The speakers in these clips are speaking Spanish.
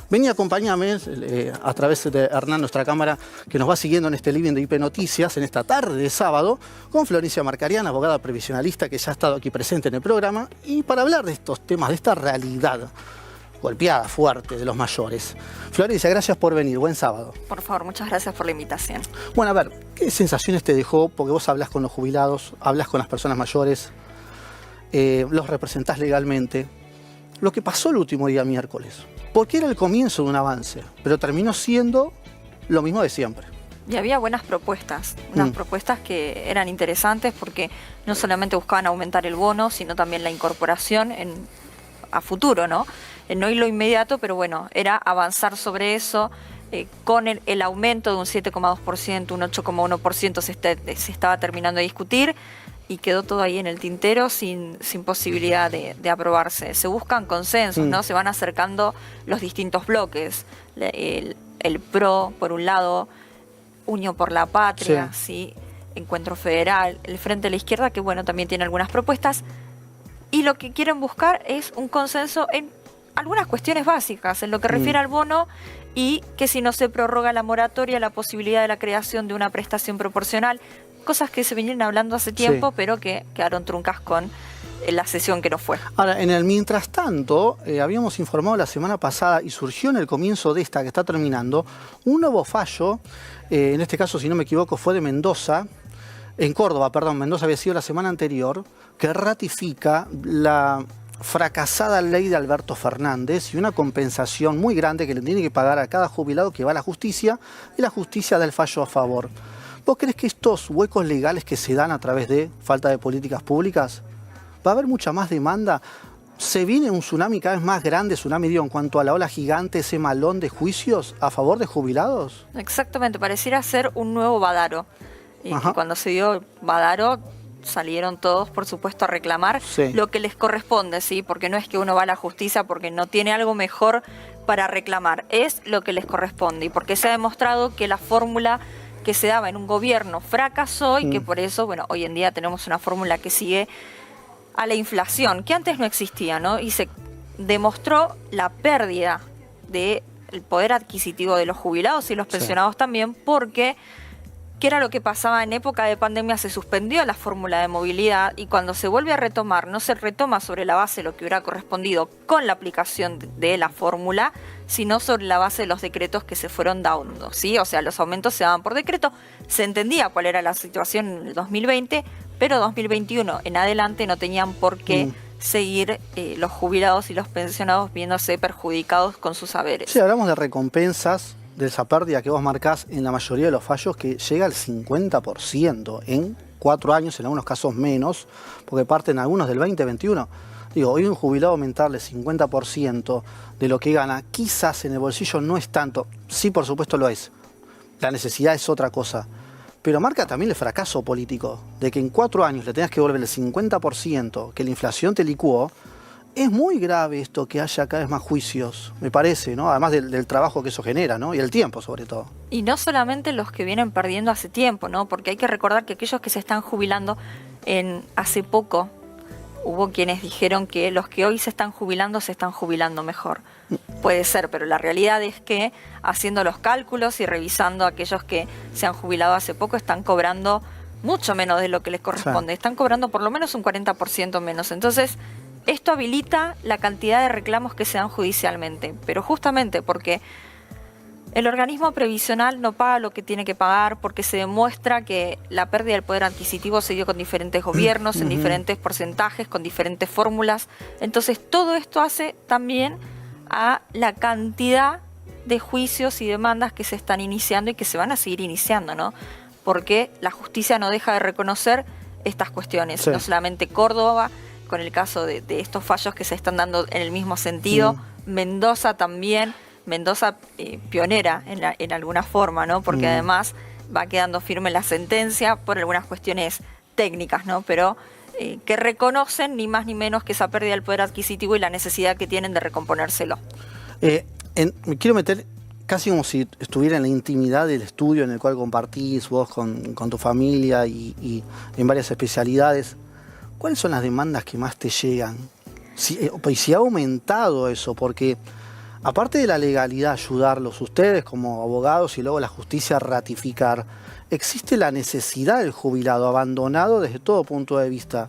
Vení, acompáñame a través de Hernán, nuestra cámara, que nos va siguiendo en este living de IP Noticias, en esta tarde de sábado, con Florencia Marcarián, abogada previsionalista, que ya ha estado aquí presente en el programa, y para hablar de estos temas, de esta realidad golpeada, fuerte, de los mayores. Florencia, gracias por venir. Buen sábado. Por favor, muchas gracias por la invitación. Bueno, a ver, ¿qué sensaciones te dejó? Porque vos hablas con los jubilados, hablas con las personas mayores, los representás legalmente. Lo que pasó el último día miércoles, porque era el comienzo de un avance, pero terminó siendo lo mismo de siempre. Y había buenas propuestas, unas propuestas que eran interesantes porque no solamente buscaban aumentar el bono, sino también la incorporación a futuro, ¿no? No en lo inmediato, pero bueno, era avanzar sobre eso. Con el aumento de un 7,2%, un 8,1% se estaba terminando de discutir y quedó todo ahí en el tintero sin posibilidad de aprobarse. Se buscan consensos, ¿no? Se van acercando los distintos bloques. El PRO, por un lado, Unión por la Patria, ¿sí? Encuentro Federal, el Frente de la Izquierda, que bueno, también tiene algunas propuestas. Y lo que quieren buscar es un consenso en algunas cuestiones básicas, en lo que refiere al bono, y que si no se prorroga la moratoria, la posibilidad de la creación de una prestación proporcional, cosas que se vinieron hablando hace tiempo, pero que quedaron truncas con la sesión que no fue. Ahora, en el mientras tanto, habíamos informado la semana pasada y surgió en el comienzo de esta que está terminando, un nuevo fallo, en este caso, si no me equivoco, fue de Mendoza, en Córdoba, perdón, Mendoza había sido la semana anterior, que ratifica la fracasada ley de Alberto Fernández y una compensación muy grande que le tiene que pagar a cada jubilado que va a la justicia, y la justicia da el fallo a favor. ¿Vos crees que estos huecos legales que se dan a través de falta de políticas públicas, va a haber mucha más demanda? ¿Se viene un tsunami cada vez más grande, tsunami digo, en cuanto a la ola gigante, ese malón de juicios a favor de jubilados? Exactamente, pareciera ser un nuevo Badaro. Y cuando se dio Badaro, salieron todos, por supuesto, a reclamar lo que les corresponde, ¿sí? Porque no es que uno va a la justicia porque no tiene algo mejor para reclamar, es lo que les corresponde. Y porque se ha demostrado que la fórmula que se daba en un gobierno fracasó y que por eso, bueno, hoy en día tenemos una fórmula que sigue a la inflación, que antes no existía, ¿no? Y se demostró la pérdida del poder adquisitivo de los jubilados y los pensionados también, porque ¿qué era lo que pasaba en época de pandemia? Se suspendió la fórmula de movilidad y cuando se vuelve a retomar, no se retoma sobre la base de lo que hubiera correspondido con la aplicación de la fórmula, sino sobre la base de los decretos que se fueron dando, ¿sí? O sea, los aumentos se daban por decreto, se entendía cuál era la situación en el 2020, pero 2021 en adelante no tenían por qué seguir los jubilados y los pensionados viéndose perjudicados con sus saberes. Sí, hablamos de recompensas, de esa pérdida que vos marcás en la mayoría de los fallos, que llega al 50% en 4 años, en algunos casos menos, porque parten algunos del 2021. Digo, hoy un jubilado aumentarle 50% de lo que gana, quizás en el bolsillo no es tanto, sí por supuesto lo es, la necesidad es otra cosa, pero marca también el fracaso político, de que en 4 años le tengas que devolver el 50%, que la inflación te licuó. Es muy grave esto que haya cada vez más juicios, me parece, ¿no? Además del trabajo que eso genera, ¿no? Y el tiempo, sobre todo. Y no solamente los que vienen perdiendo hace tiempo, ¿no? Porque hay que recordar que aquellos que se están jubilando hace poco, hubo quienes dijeron que los que hoy se están jubilando mejor. Puede ser, pero la realidad es que haciendo los cálculos y revisando aquellos que se han jubilado hace poco, están cobrando mucho menos de lo que les corresponde. Están cobrando por lo menos un 40% menos. Entonces, esto habilita la cantidad de reclamos que se dan judicialmente, pero justamente porque el organismo previsional no paga lo que tiene que pagar, porque se demuestra que la pérdida del poder adquisitivo se dio con diferentes gobiernos, en diferentes porcentajes, con diferentes fórmulas. Entonces todo esto hace también a la cantidad de juicios y demandas que se están iniciando y que se van a seguir iniciando, ¿no? Porque la justicia no deja de reconocer estas cuestiones, no solamente Córdoba, con el caso de estos fallos que se están dando en el mismo sentido, Mendoza también, Mendoza pionera en alguna forma, ¿no? Porque además va quedando firme la sentencia por algunas cuestiones técnicas, ¿no? Pero que reconocen ni más ni menos que esa pérdida del poder adquisitivo y la necesidad que tienen de recomponérselo. Me quiero meter casi como si estuviera en la intimidad del estudio en el cual compartís vos con tu familia y en varias especialidades. ¿Cuáles son las demandas que más te llegan? Si ha aumentado eso, porque aparte de la legalidad, ayudarlos ustedes como abogados y luego la justicia ratificar, ¿existe la necesidad del jubilado abandonado desde todo punto de vista?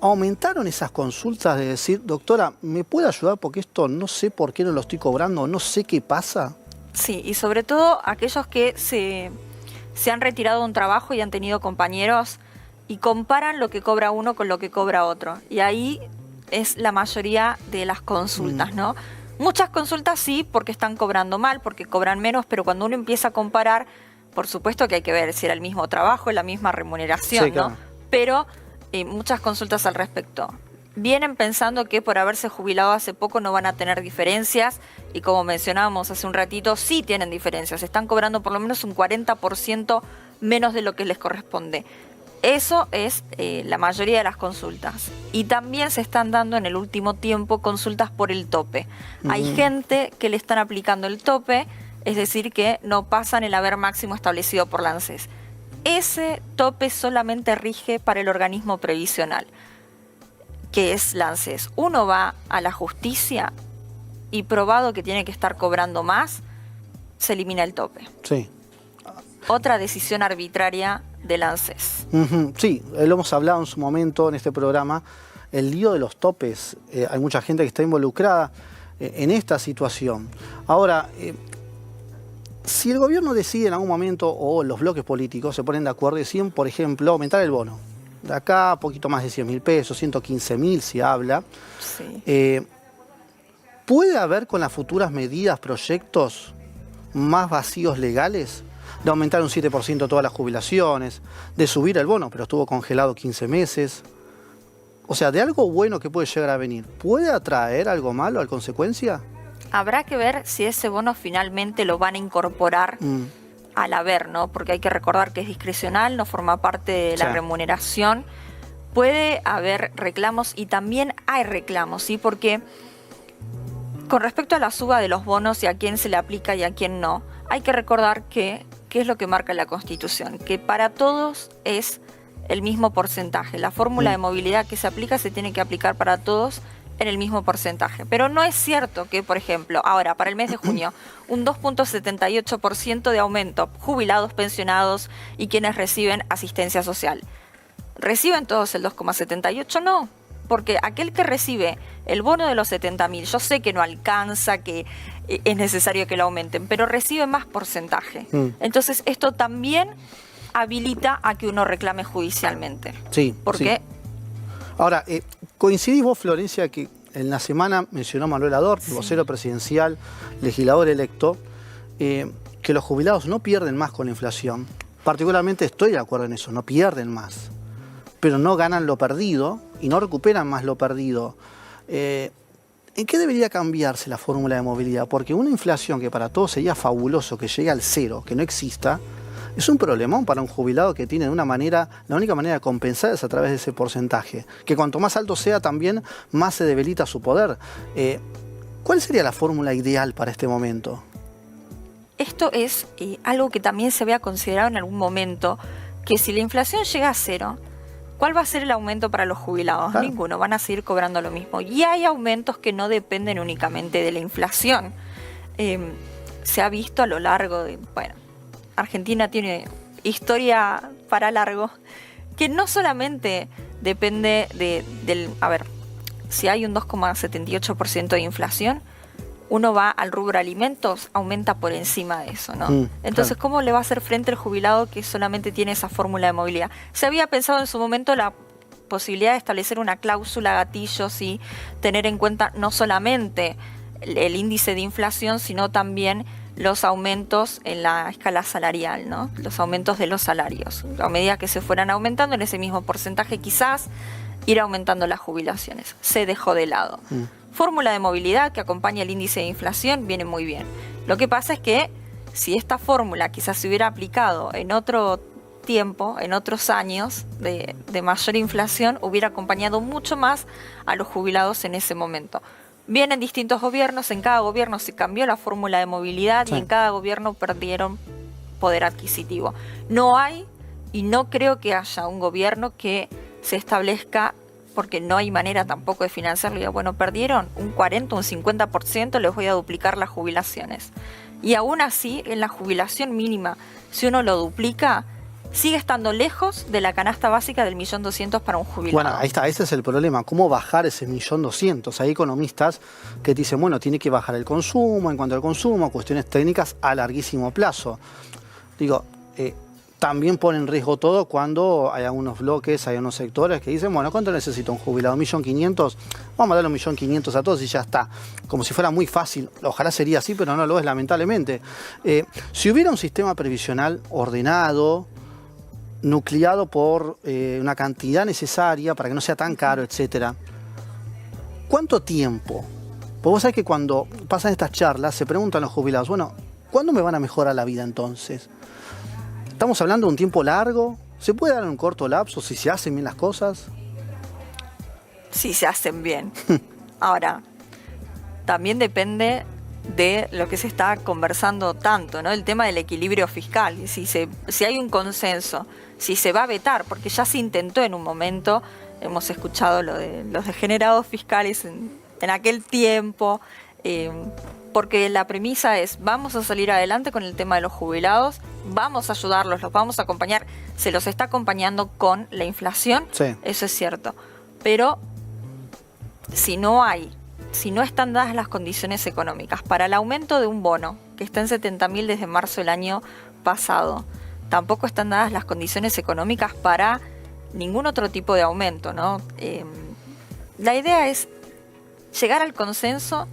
¿Aumentaron esas consultas de decir, doctora, ¿me puede ayudar porque esto no sé por qué no lo estoy cobrando, no sé qué pasa? Sí, y sobre todo aquellos que se han retirado de un trabajo y han tenido compañeros y comparan lo que cobra uno con lo que cobra otro. Y ahí es la mayoría de las consultas, ¿no? Muchas consultas sí, porque están cobrando mal, porque cobran menos, pero cuando uno empieza a comparar, por supuesto que hay que ver si era el mismo trabajo, la misma remuneración, Sí, claro. ¿no? Pero muchas consultas al respecto. Vienen pensando que por haberse jubilado hace poco no van a tener diferencias y como mencionábamos hace un ratito, sí tienen diferencias. Están cobrando por lo menos un 40% menos de lo que les corresponde. Eso es la mayoría de las consultas. Y también se están dando en el último tiempo consultas por el tope. Hay gente que le están aplicando el tope, es decir, que no pasan el haber máximo establecido por la ANSES. Ese tope solamente rige para el organismo previsional, que es la ANSES. Uno va a la justicia y probado que tiene que estar cobrando más, se elimina el tope. Sí. Otra decisión arbitraria del ANSES. Sí, lo hemos hablado en su momento en este programa, el lío de los topes. Hay mucha gente que está involucrada en esta situación. Ahora, si el gobierno decide en algún momento, o los bloques políticos se ponen de acuerdo y deciden, por ejemplo, aumentar el bono, de acá a poquito más de 100.000 pesos, 115.000 si habla, Sí. ¿puede haber con las futuras medidas, proyectos más vacíos legales? De aumentar un 7% todas las jubilaciones, de subir el bono, pero estuvo congelado 15 meses. O sea, de algo bueno que puede llegar a venir, ¿puede atraer algo malo a consecuencia? Habrá que ver si ese bono finalmente lo van a incorporar al haber, ¿no? Porque hay que recordar que es discrecional, no forma parte de la remuneración. Puede haber reclamos y también hay reclamos, ¿sí? Porque con respecto a la suba de los bonos y a quién se le aplica y a quién no, hay que recordar que ¿qué es lo que marca la Constitución? Que para todos es el mismo porcentaje. La fórmula de movilidad que se aplica se tiene que aplicar para todos en el mismo porcentaje. Pero no es cierto que, por ejemplo, ahora, para el mes de junio, un 2.78% de aumento, jubilados, pensionados y quienes reciben asistencia social. ¿Reciben todos el 2,78? No. Porque aquel que recibe el bono de los 70.000, yo sé que no alcanza, que es necesario que lo aumenten, pero recibe más porcentaje. Entonces, esto también habilita a que uno reclame judicialmente. Sí. Porque Ahora, coincidís vos, Florencia, que en la semana mencionó Manuel Ador, vocero presidencial, legislador electo, que los jubilados no pierden más con la inflación. Particularmente estoy de acuerdo en eso, no pierden más. Pero no ganan lo perdido y no recuperan más lo perdido. ¿En qué debería cambiarse la fórmula de movilidad? Porque una inflación que para todos sería fabuloso, que llegue al cero, que no exista, es un problemón para un jubilado que tiene de una manera, la única manera de compensar es a través de ese porcentaje. Que cuanto más alto sea también, más se debilita su poder. ¿Cuál sería la fórmula ideal para este momento? esto es algo que también se había considerado en algún momento, que si la inflación llega a cero, ¿cuál va a ser el aumento para los jubilados? Claro. Ninguno, van a seguir cobrando lo mismo. Y hay aumentos que no dependen únicamente de la inflación. Se ha visto a lo largo de... Bueno, Argentina tiene historia para largo, que no solamente depende del... A ver, si hay un 2,78% de inflación, uno va al rubro alimentos, aumenta por encima de eso, ¿no? Entonces, claro. ¿cómo le va a hacer frente el jubilado que solamente tiene esa fórmula de movilidad? Se había pensado en su momento la posibilidad de establecer una cláusula gatillo, sí, tener en cuenta no solamente el índice de inflación, sino también los aumentos en la escala salarial, ¿no? Los aumentos de los salarios. A medida que se fueran aumentando en ese mismo porcentaje, quizás ir aumentando las jubilaciones. Se dejó de lado. Fórmula de movilidad que acompaña el índice de inflación viene muy bien. Lo que pasa es que si esta fórmula quizás se hubiera aplicado en otro tiempo, en otros años de mayor inflación, hubiera acompañado mucho más a los jubilados en ese momento. Vienen distintos gobiernos, en cada gobierno se cambió la fórmula de movilidad, sí, y en cada gobierno perdieron poder adquisitivo. No hay y no creo que haya un gobierno que se establezca porque no hay manera tampoco de financiarlo. Y digo, bueno, perdieron un 40, un 50%, les voy a duplicar las jubilaciones. Y aún así, en la jubilación mínima, si uno lo duplica, sigue estando lejos de la canasta básica del 1.200.000 para un jubilado. Bueno, ahí está, ese es el problema. ¿Cómo bajar ese 1.200.000? Hay economistas que te dicen, bueno, tiene que bajar el consumo, en cuanto al consumo, cuestiones técnicas a larguísimo plazo. Digo, también pone en riesgo todo cuando hay algunos bloques, hay unos sectores que dicen, bueno, ¿cuánto necesita un jubilado? ¿1.500.000? Vamos a darle 1.500.000 a todos y ya está. Como si fuera muy fácil. Ojalá sería así, pero no lo es, lamentablemente. Si hubiera un sistema previsional ordenado, nucleado por una cantidad necesaria para que no sea tan caro, etcétera, ¿cuánto tiempo? Porque vos sabés que cuando pasan estas charlas se preguntan los jubilados, bueno, ¿cuándo me van a mejorar la vida entonces? ¿Estamos hablando de un tiempo largo? ¿Se puede dar en un corto lapso si se hacen bien las cosas? Sí, se hacen bien. Ahora, también depende de lo que se está conversando tanto, ¿no? El tema del equilibrio fiscal. Si hay un consenso, si se va a vetar, porque ya se intentó en un momento, hemos escuchado lo de los degenerados fiscales en aquel tiempo, porque la premisa es, vamos a salir adelante con el tema de los jubilados, vamos a ayudarlos, los vamos a acompañar, se los está acompañando con la inflación, sí. Eso es cierto, pero si no están dadas las condiciones económicas para el aumento de un bono, que está en 70.000 desde marzo del año pasado, tampoco están dadas las condiciones económicas para ningún otro tipo de aumento, ¿no? La idea es llegar al consenso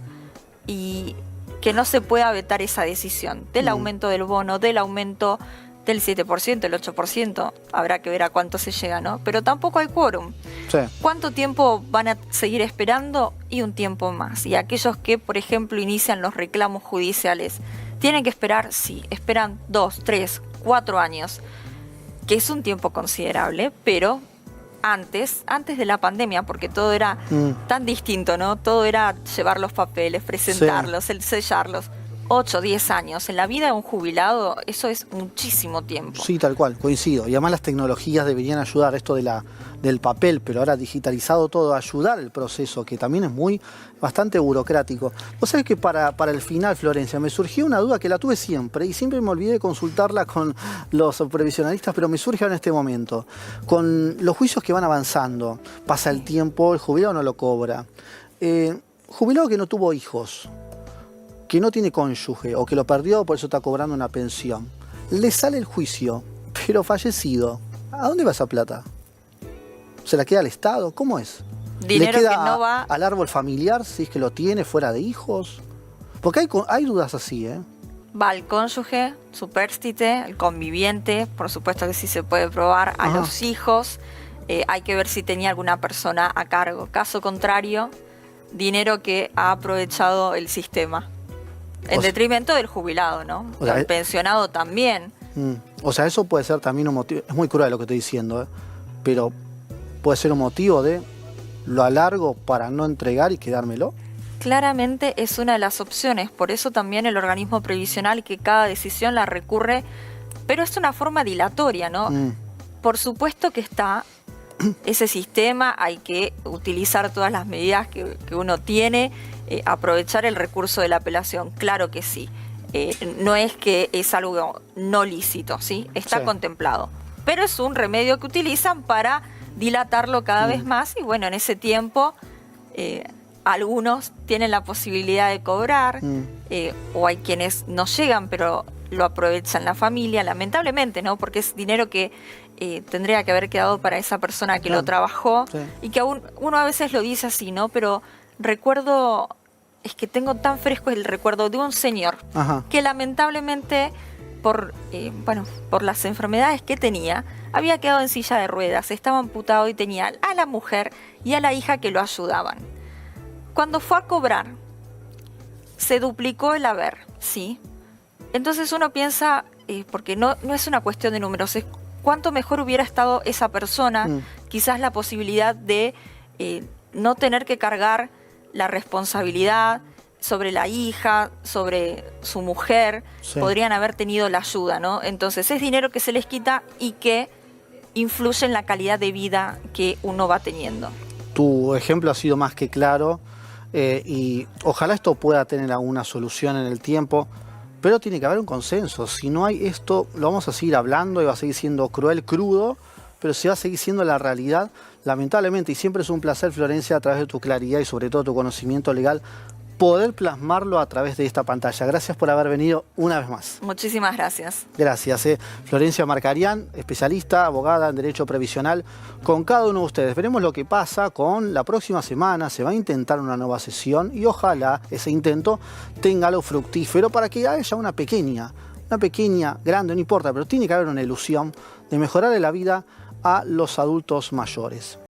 y que no se pueda vetar esa decisión del aumento del bono, del aumento del 7%, el 8%, habrá que ver a cuánto se llega, ¿no? Pero tampoco hay quórum. Sí. ¿Cuánto tiempo van a seguir esperando? Y un tiempo más. Y aquellos que, por ejemplo, inician los reclamos judiciales, ¿tienen que esperar? Sí, esperan 2, 3, 4 años, que es un tiempo considerable, pero antes de la pandemia, porque todo era tan distinto, ¿no? Todo era llevar los papeles, presentarlos, el sellarlos. 8, 10 años. En la vida de un jubilado, eso es muchísimo tiempo. Sí, tal cual, coincido. Y además las tecnologías deberían ayudar, esto del papel, pero ahora digitalizado todo, ayudar el proceso, que también es bastante burocrático. Vos sabés que para el final, Florencia, me surgió una duda que la tuve siempre, y siempre me olvidé de consultarla con los previsionalistas, pero me surge ahora en este momento. Con los juicios que van avanzando, pasa el tiempo, el jubilado no lo cobra. Jubilado que no tuvo hijos, que no tiene cónyuge o que lo perdió, por eso está cobrando una pensión. Le sale el juicio, pero fallecido. ¿A dónde va esa plata? ¿Se la queda al Estado? ¿Cómo es? Dinero ¿Le queda que no va al árbol familiar si es que lo tiene fuera de hijos? Porque hay dudas así, ¿eh? Va al cónyuge, supérstite, el conviviente, por supuesto que sí se puede probar, a los hijos, hay que ver si tenía alguna persona a cargo. Caso contrario, dinero que ha aprovechado el sistema. En detrimento del jubilado, ¿no? O sea, el pensionado también. O sea, eso puede ser también un motivo. Es muy cruel lo que estoy diciendo, ¿eh? Pero puede ser un motivo de lo alargo para no entregar y quedármelo. Claramente es una de las opciones. Por eso también el organismo previsional, que cada decisión la recurre, pero es una forma dilatoria, ¿no? Por supuesto que está ese sistema, hay que utilizar todas las medidas que uno tiene. Aprovechar el recurso de la apelación, claro que sí. No es que es algo no lícito, ¿sí? Está contemplado. Pero es un remedio que utilizan para dilatarlo cada vez más y bueno, en ese tiempo algunos tienen la posibilidad de cobrar o hay quienes no llegan pero lo aprovechan la familia, lamentablemente, ¿no? Porque es dinero que tendría que haber quedado para esa persona que lo trabajó y que aún uno a veces lo dice así, ¿no? Pero recuerdo, es que tengo tan fresco el recuerdo de un señor que lamentablemente por las enfermedades que tenía, había quedado en silla de ruedas, estaba amputado y tenía a la mujer y a la hija que lo ayudaban. Cuando fue a cobrar, se duplicó el haber, ¿sí? Entonces uno piensa, porque no es una cuestión de números, es cuánto mejor hubiera estado esa persona, quizás la posibilidad de no tener que cargar la responsabilidad sobre la hija, sobre su mujer, podrían haber tenido la ayuda, ¿no? Entonces es dinero que se les quita y que influye en la calidad de vida que uno va teniendo. Tu ejemplo ha sido más que claro y ojalá esto pueda tener alguna solución en el tiempo, pero tiene que haber un consenso. Si no hay esto, lo vamos a seguir hablando y va a seguir siendo cruel, crudo, pero se va a seguir siendo la realidad, lamentablemente. Y siempre es un placer, Florencia, a través de tu claridad y sobre todo tu conocimiento legal, poder plasmarlo a través de esta pantalla. Gracias por haber venido una vez más. Muchísimas gracias. Gracias. Florencia Marcarián, especialista, abogada en Derecho Previsional, con cada uno de ustedes. Veremos lo que pasa con la próxima semana. Se va a intentar una nueva sesión y ojalá ese intento tenga algo fructífero para que haya una pequeña, grande, no importa, pero tiene que haber una ilusión de mejorarle la vida a los adultos mayores.